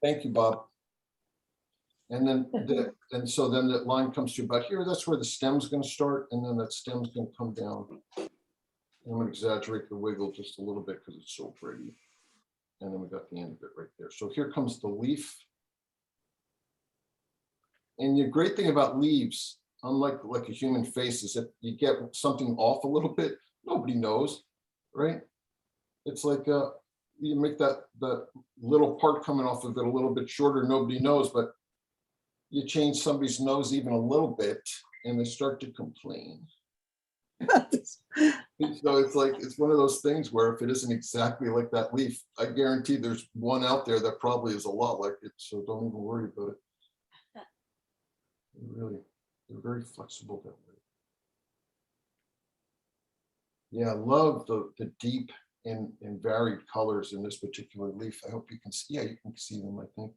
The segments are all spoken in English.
Thank you, Bob. And then, so then that line comes through about here. That's where the stem's going to start, and then that stem's going to come down. I'm going to exaggerate the wiggle just a little bit because it's so pretty. And then we got the end of it right there. So here comes the leaf. And the great thing about leaves, unlike like a human face, is if you get something off a little bit, nobody knows, right? It's like you make that little part coming off of it a little bit shorter, nobody knows, but you change somebody's nose even a little bit and they start to complain. So it's like, it's one of those things where if it isn't exactly like that leaf, I guarantee there's one out there that probably is a lot like it, so don't even worry about it. Really, they're very flexible that way. Yeah, I love the deep and varied colors in this particular leaf. I hope you can see. Yeah, you can see them. I think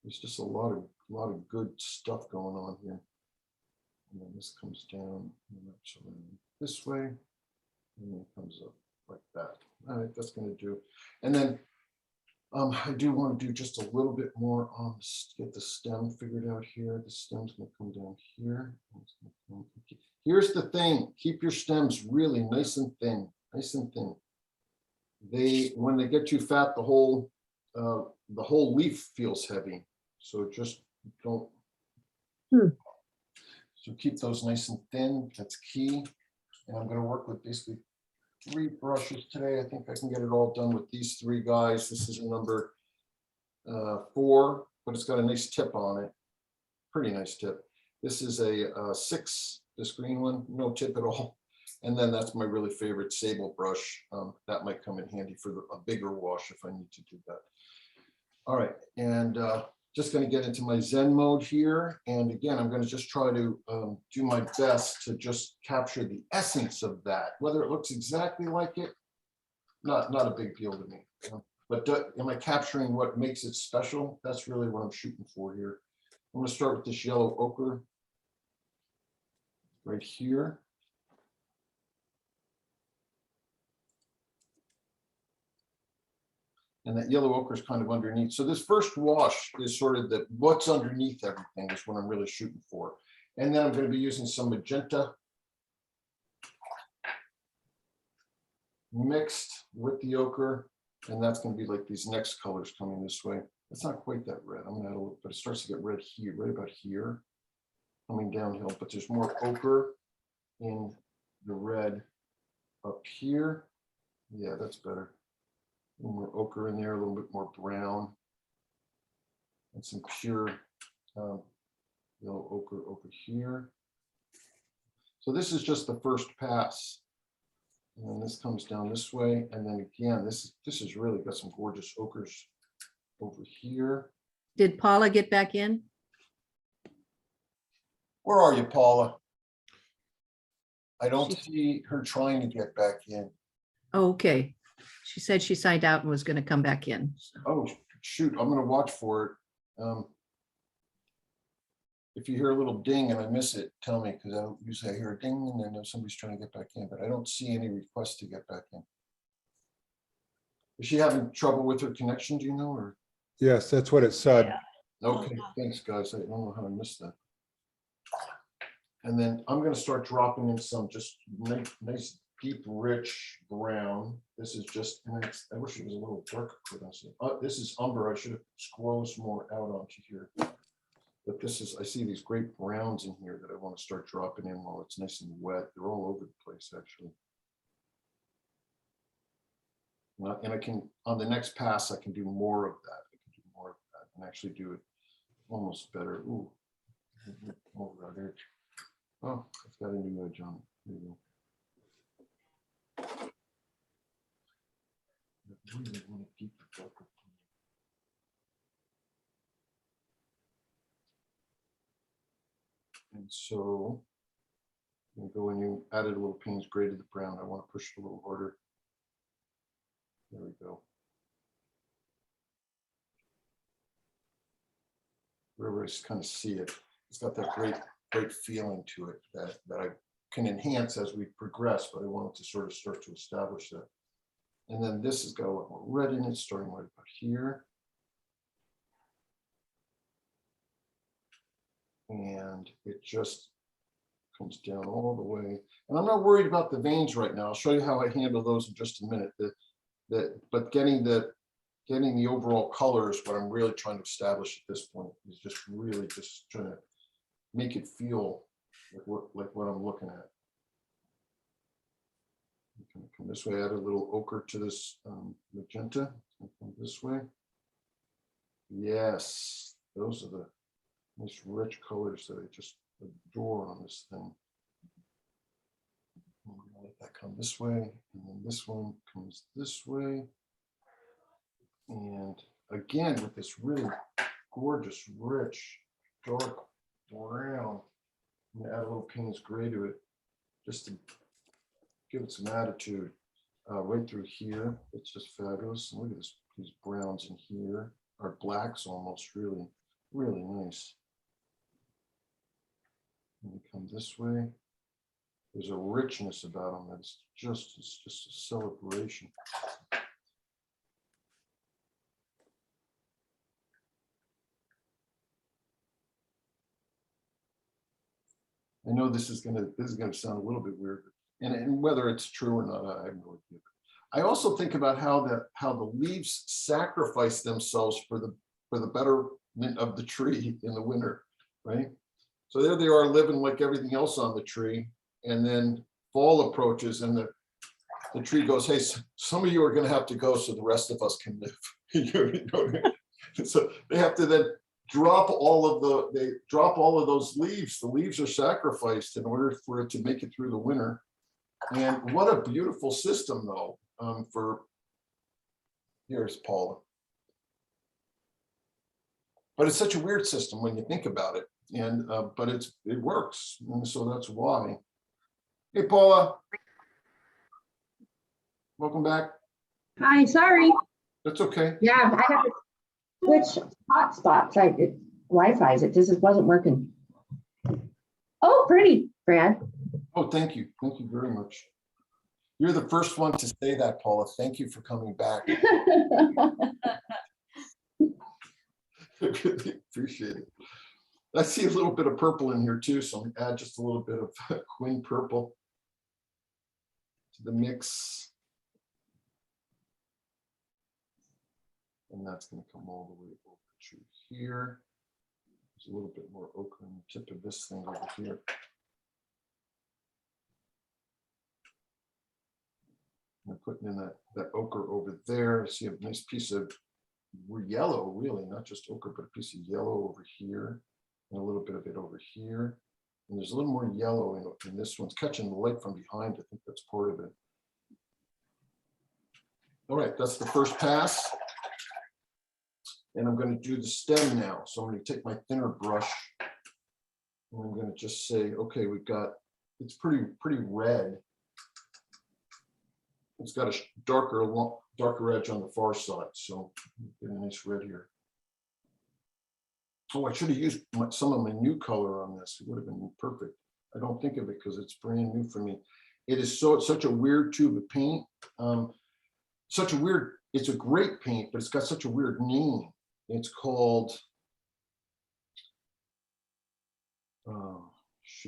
there's just a lot of good stuff going on here. And then this comes down this way, and then it comes up like that. All right, that's going to do. And then I do want to do just a little bit more on get the stem figured out here. The stem's going to come down here. Here's the thing: keep your stems really nice and thin, nice and thin. When they get too fat, the whole leaf feels heavy. So just don't. So keep those nice and thin. That's key. And I'm going to work with basically 3 brushes today. I think I can get it all done with these 3 guys. This is a number 4, but it's got a nice tip on it. Pretty nice tip. This is a 6, this green one, no tip at all. And then that's my really favorite sable brush. That might come in handy for a bigger wash if I need to do that. All right, and just going to get into my Zen mode here. And again, I'm going to just try to do my best to just capture the essence of that. Whether it looks exactly like it, not a big deal to me. But am I capturing what makes it special? That's really what I'm shooting for here. I'm going to start with this yellow ochre right here. And that yellow ochre is kind of underneath. So this first wash is sort of what's underneath everything is what I'm really shooting for. And then I'm going to be using some magenta mixed with the ochre. And that's going to be like these next colors coming this way. It's not quite that red. I'm going to add a little, but it starts to get red here, right about here, coming downhill. But there's more ochre in the red up here. Yeah, that's better. A little more ochre in there, a little bit more brown, and some pure yellow ochre over here. So this is just the first pass, and then this comes down this way, and then again, this is really got some gorgeous ochres over here. Did Paula get back in? Where are you, Paula? I don't see her trying to get back in. Oh, okay. She said she signed out and was going to come back in. So. Oh, shoot. I'm going to watch for it. If you hear a little ding and I miss it, tell me, because I don't usually hear a ding and I know somebody's trying to get back in, but I don't see any requests to get back in. Is she having trouble with her connection? Do you know? Or yes, that's what it said. Yeah. Okay, thanks, guys. I don't know how I missed that. And then I'm going to start dropping in some just nice deep, rich brown. This is just, and I wish it was a little darker for this. This is umber. I should have squoze more out onto here. But this is, I see these great browns in here that I want to start dropping in while it's nice and wet. They're all over the place, actually. And I can, on the next pass, I can do more of that. I can do more of that and actually do it almost better. Ooh, over that edge. Oh, it's got a new edge on it. There you go. I really want to keep the darker. And so you go and you added a little Payne's gray to the brown. I want to push it a little harder. There we go. Wherever I kind of see it, it's got that great feeling to it that I can enhance as we progress, but I want it to sort of start to establish that. And then this has got a lot more red in it, starting right about here. And it just comes down all the way. And I'm not worried about the veins right now. I'll show you how I handle those in just a minute. But getting the overall color is what I'm really trying to establish at this point. Is just really just trying to make it feel like what I'm looking at. I'm gonna come this way, add a little ochre to this magenta. Come this way. Yes, those are the nice rich colors that I just adore on this thing. I'm gonna let that come this way, and then this one comes this way. And again, with this really gorgeous, rich, dark brown, I'm gonna add a little Payne's gray to it, just to give it some attitude. Right through here, it's just fabulous. And look at this, these browns in here, or blacks almost, really, really nice. And we come this way. There's a richness about them that's just, it's just a celebration. I know this is gonna sound a little bit weird, and whether it's true or not, I have no idea. I also think about how the leaves sacrifice themselves for the betterment of the tree in the winter, right? So there they are living like everything else on the tree, and then fall approaches and the tree goes, hey, some of you are going to have to go so the rest of us can live. You know? So they have to then drop all of those leaves. The leaves are sacrificed in order for it to make it through the winter. And what a beautiful system, though. Here's Paula. But it's such a weird system when you think about it. And but it works, and so that's why. Hey, Paula. Welcome back. Hi, sorry. That's okay. Yeah, I have to switch hotspots. Wi-Fi's, it just wasn't working. Oh, pretty, Brad. Oh, thank you. Thank you very much. You're the first one to say that, Paula. Thank you for coming back. I really appreciate it. I see a little bit of purple in here too, so I'm gonna add just a little bit of Quinn purple to the mix. And that's going to come all the way over to here. There's a little bit more ochre on the tip of this thing over here. I'm putting in that ochre over there. I see a nice piece of yellow, really, not just ochre, but a piece of yellow over here, and a little bit of it over here. And there's a little more yellow in this one. It's catching the light from behind. I think that's part of it. All right, that's the first pass. And I'm going to do the stem now. So I'm going to take my thinner brush and I'm going to just say, okay, we've got, it's pretty red. It's got a darker edge on the far side. So get a nice red here. Oh, I should have used some of my new color on this. It would have been perfect. I don't think of it because it's brand new for me. It is such a weird tube of paint. It's a great paint, but it's got such a weird name. It's called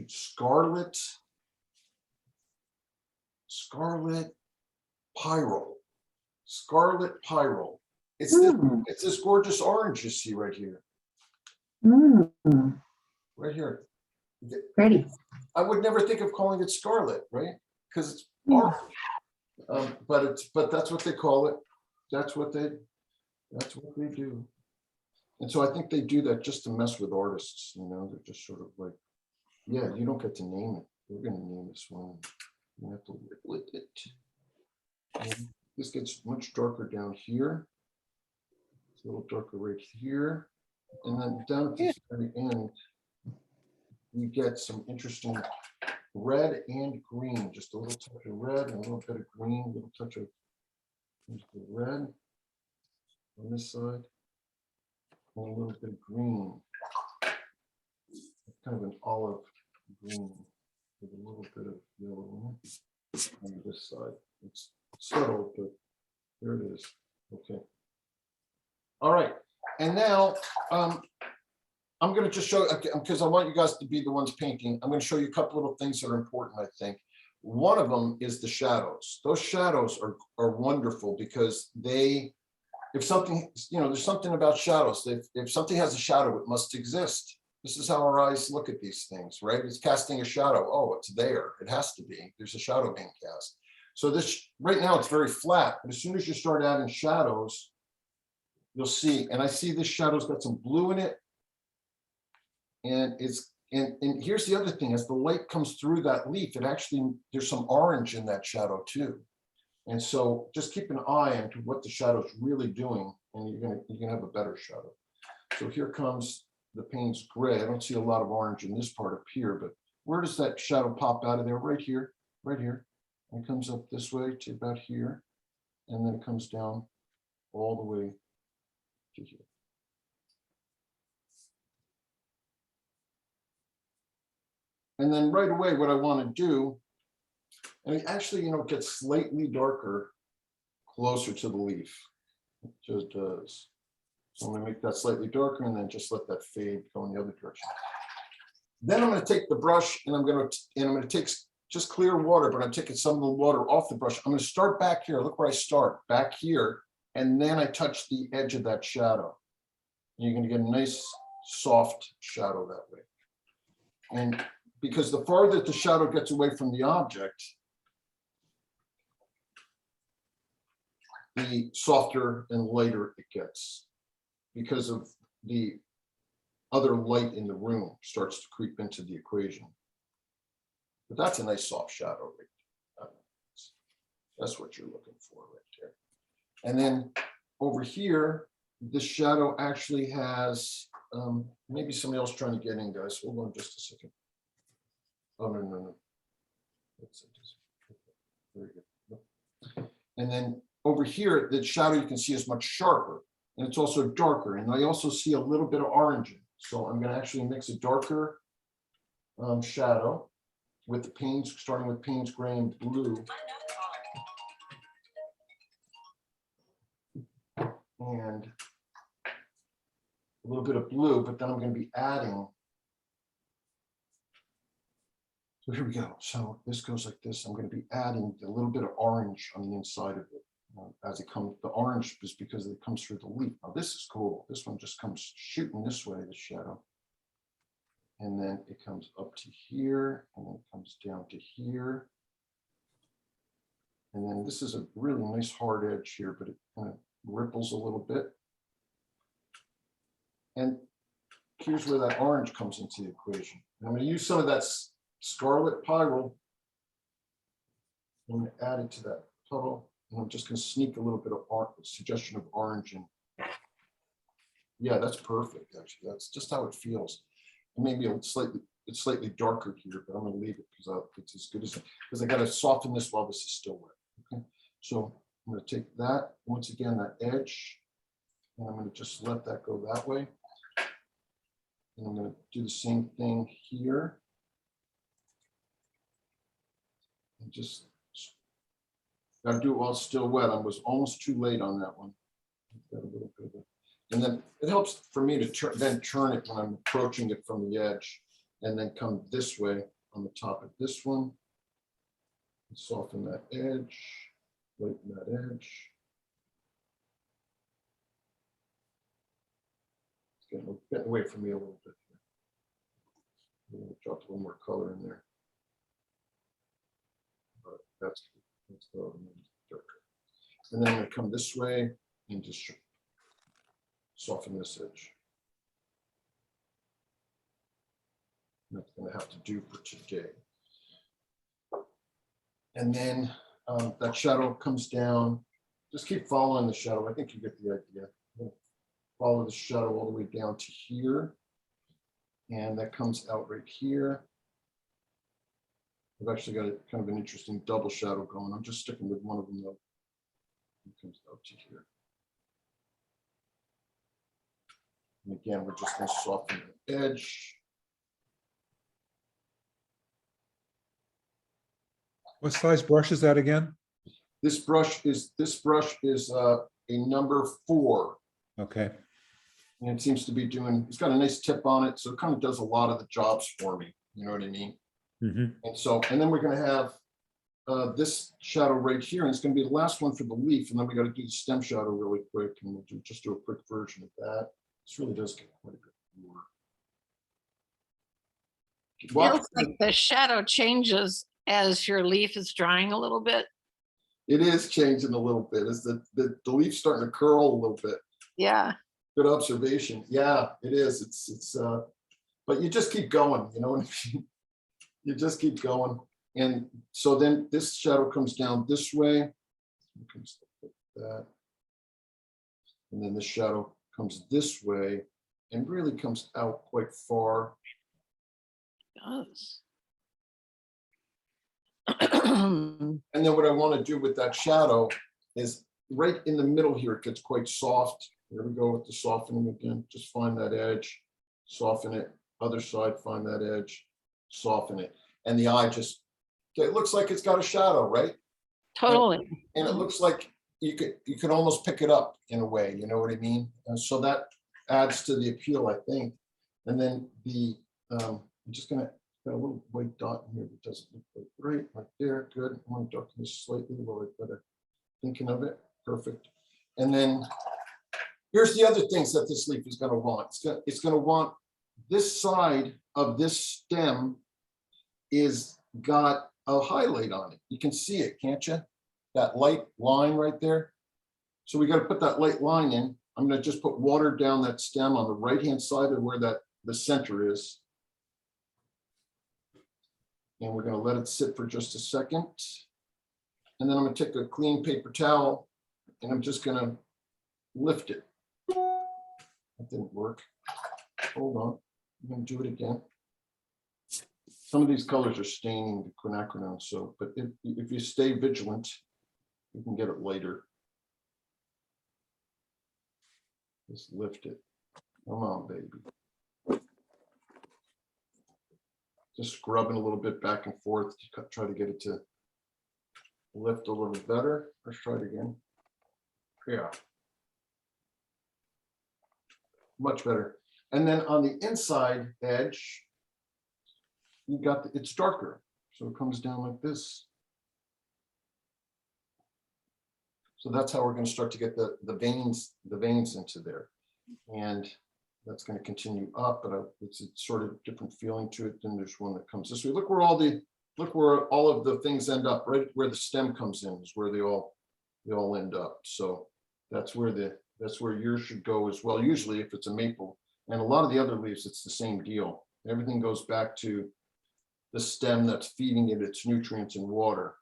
Scarlet Pyro. Scarlet Pyro. It's this gorgeous orange you see right here. Right here. Pretty. I would never think of calling it scarlet, right? Because it's orange. But that's what they call it. That's what they do. And so I think they do that just to mess with artists, you know, they're just sort of like, yeah, you don't get to name it. We're going to name this one. You have to live with it. And this gets much darker down here. It's a little darker right here. And then down at the very end, you get some interesting red and green, just a little touch of red and a little bit of green, a little touch of red on this side. And a little bit of green, kind of an olive green with a little bit of yellow on this side. It's subtle, but There it is. Okay. All right. And now I'm going to just show, because I want you guys to be the ones painting. I'm going to show you a couple little things that are important, I think. One of them is the shadows. Those shadows are wonderful because they, if something, there's something about shadows. If something has a shadow, it must exist. This is how our eyes look at these things, right? It's casting a shadow. Oh, it's there. It has to be. There's a shadow being cast. So this, right now it's very flat, but as soon as you start adding shadows, you'll see, and I see this shadow's got some blue in it. And and here's the other thing, as the light comes through that leaf, it actually, there's some orange in that shadow too. And so just keep an eye on what the shadow's really doing, and you're gonna have a better shadow. So here comes the Payne's gray. I don't see a lot of orange in this part up here, but where does that shadow pop out of there? Right here, right here. And it comes up this way to about here, and then it comes down all the way to here. And then right away, what I want to do, and it actually, gets slightly darker closer to the leaf. It just does. So I'm going to make that slightly darker and then just let that fade go in the other direction. Then I'm going to take the brush and I'm going to take just clear water, but I'm taking some of the water off the brush. I'm going to start back here. Look where I start, back here, and then I touch the edge of that shadow. And you're going to get a nice soft shadow that way. And because the farther the shadow gets away from the object, the softer and lighter it gets, because of the other light in the room starts to creep into the equation. But that's a nice soft shadow right there. That's what you're looking for right there. And then over here, this shadow actually has, maybe somebody else trying to get in, guys. Hold on just a second. Oh, no. Very good. And then over here, the shadow you can see is much sharper, and it's also darker. And I also see a little bit of orange in it. So I'm going to actually mix a darker shadow with the Payne's, starting with Payne's gray and blue. And a little bit of blue, but then I'm going to be adding. So here we go. So this goes like this. I'm going to be adding a little bit of orange on the inside of it. As it comes, the orange is because it comes through the leaf. Now this is cool. This one just comes shooting this way, the shadow. And then it comes up to here, and then it comes down to here. And then this is a really nice hard edge here, but it kind of ripples a little bit. And here's where that orange comes into the equation. And I'm going to use some of that Scarlet Pyrrole. I'm going to add it to that puddle, and I'm just going to sneak a little bit of suggestion of orange in. Yeah, that's perfect. Actually, that's just how it feels. Maybe it's slightly darker here, but I'm going to leave it because it's as good as it, because I got to soften this while this is still wet. Okay, so I'm going to take that once again, that edge, and I'm going to just let that go that way. And I'm going to do the same thing here. And just got to do it while it's still wet. I was almost too late on that one. Got a little bit of it. And then it helps for me to turn it when I'm approaching it from the edge, and then come this way on the top of this one. And soften that edge, lighten that edge. It's getting away from me a little bit. Drop a little more color in there. But that's darker. And then I'm going to come this way and just soften this edge. That's going to have to do for today. And then that shadow comes down. Just keep following the shadow. I think you get the idea. Follow the shadow all the way down to here. And that comes out right here. I've actually got a kind of an interesting double shadow going. I'm just sticking with one of them though. It comes out to here. And again, we're just going to soften the edge. What size brush is that again? This brush is a number 4. Okay, And it seems to be doing, it's got a nice tip on it, so it kind of does a lot of the jobs for me, you know what I mean? mhm. And so, and then we're gonna have this shadow right here, and it's gonna be the last one for the leaf, and then we gotta do the stem shadow really quick, and we'll just do a quick version of that. This really does get quite a bit more. Feels like the shadow changes as your leaf is drying a little bit. It is changing a little bit, is the leaf's starting to curl a little bit. Yeah. Good observation. Yeah, it is. It's but you just keep going, you know what I mean? You just keep going. And so then this shadow comes down this way. It comes like that. And then this shadow comes this way and really comes out quite far. It does. And then what I want to do with that shadow is right in the middle here, it gets quite soft. There we go with the softening again. Just find that edge, soften it. Other side, find that edge, soften it. And the eye just, it looks like it's got a shadow, right? Totally. And it looks like you could almost pick it up in a way, you know what I mean? And so that adds to the appeal, I think. And then I'm just gonna got a little white dot in here that doesn't look quite right, right there, good. I want to duck this slightly while I better thinking of it, perfect. And then here's the other things that this leaf is gonna want. It's gonna want this side of this stem is got a highlight on it. You can see it, can't you? That light line right there. So we got to put that light line in. I'm going to just put water down that stem on the right-hand side of where the center is. And we're going to let it sit for just a second. And then I'm going to take a clean paper towel and I'm just going to lift it. That didn't work. Hold on. I'm going to do it again. Some of these colors are staining the quinacridone, so, but if you stay vigilant, you can get it later. Just lift it. Come on, baby. Just scrubbing a little bit back and forth to try to get it to lift a little better. Let's try it again. Yeah. Much better. And then on the inside edge, you got it's darker, so it comes down like this. So that's how we're going to start to get the veins into there, and that's going to continue up. But it's a sort of different feeling to it. Then there's one that comes this way. Look where all of the things end up. Right where the stem comes in is where they all end up. So that's where yours should go as well. Usually, if it's a maple, and a lot of the other leaves, it's the same deal. Everything goes back to the stem that's feeding it its nutrients and water.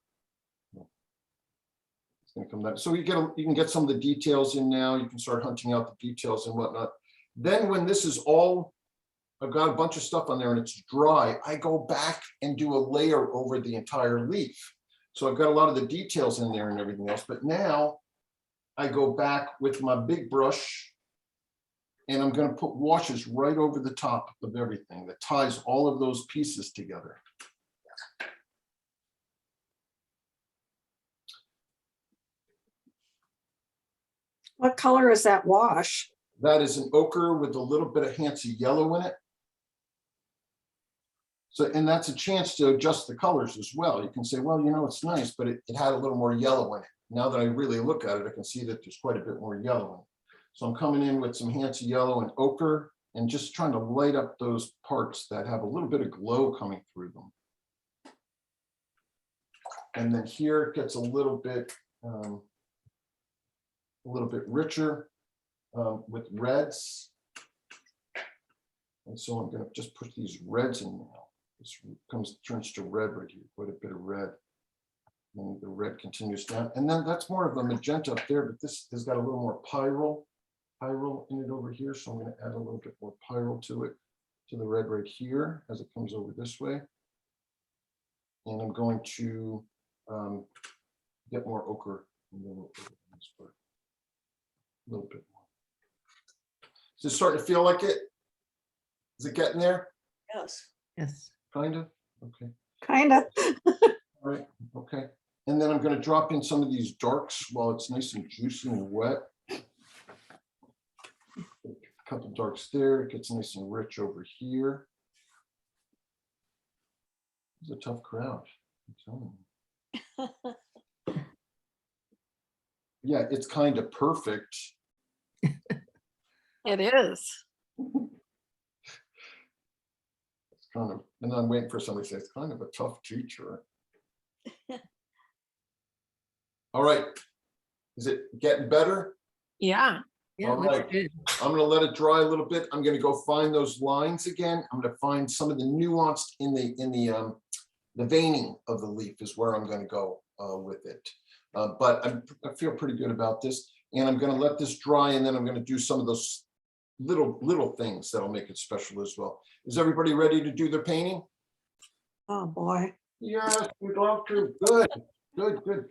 It's going to come back. So you can get some of the details in now. You can start hunting out the details and whatnot. Then when this is all, I've got a bunch of stuff on there and it's dry, I go back and do a layer over the entire leaf. So I've got a lot of the details in there and everything else. But now I go back with my big brush and I'm going to put washes right over the top of everything that ties all of those pieces together. What color is that wash? That is an ochre with a little bit of Hansa yellow in it. So, and that's a chance to adjust the colors as well. You can say, well, you know, it's nice, but it had a little more yellow in it. Now that I really look at it, I can see that there's quite a bit more yellow in it. So I'm coming in with some Hansa yellow and ochre and just trying to light up those parts that have a little bit of glow coming through them. And then here it gets a little bit richer with reds. And so I'm going to just put these reds in now. This turns to red right here, quite a bit of red. And the red continues down. And then that's more of a magenta up there, but this has got a little more pyrrole in it over here. So I'm going to add a little bit more pyrrole to it, to the red right here as it comes over this way. And I'm going to get more ochre in this part. A little bit more. Is it starting to feel like it? Is it getting there? Yes. Yes. Kind of? Okay. Kind of. All right. Okay. And then I'm gonna drop in some of these darks while it's nice and juicy and wet. A couple darks there, it gets nice and rich over here. It's a tough crowd. I'm telling you. Yeah, it's kind of perfect. It is. It's kind of, and I'm waiting for somebody to say it's kind of a tough teacher. All right. Is it getting better? Yeah. Yeah, All looks right. good. I'm gonna let it dry a little bit. I'm gonna go find those lines again. I'm gonna find some of the nuance in the veining of the leaf is where I'm gonna go with it. But I feel pretty good about this, and I'm gonna let this dry, and then I'm gonna do some of those little things that'll make it special as well. Is everybody ready to do their painting? Oh, boy. Yes, we'd love to. Good, good, good.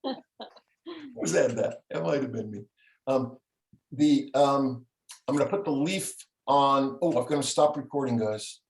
Who said that? That might have been me. I'm gonna put the leaf on. Oh, I'm gonna stop recording, guys.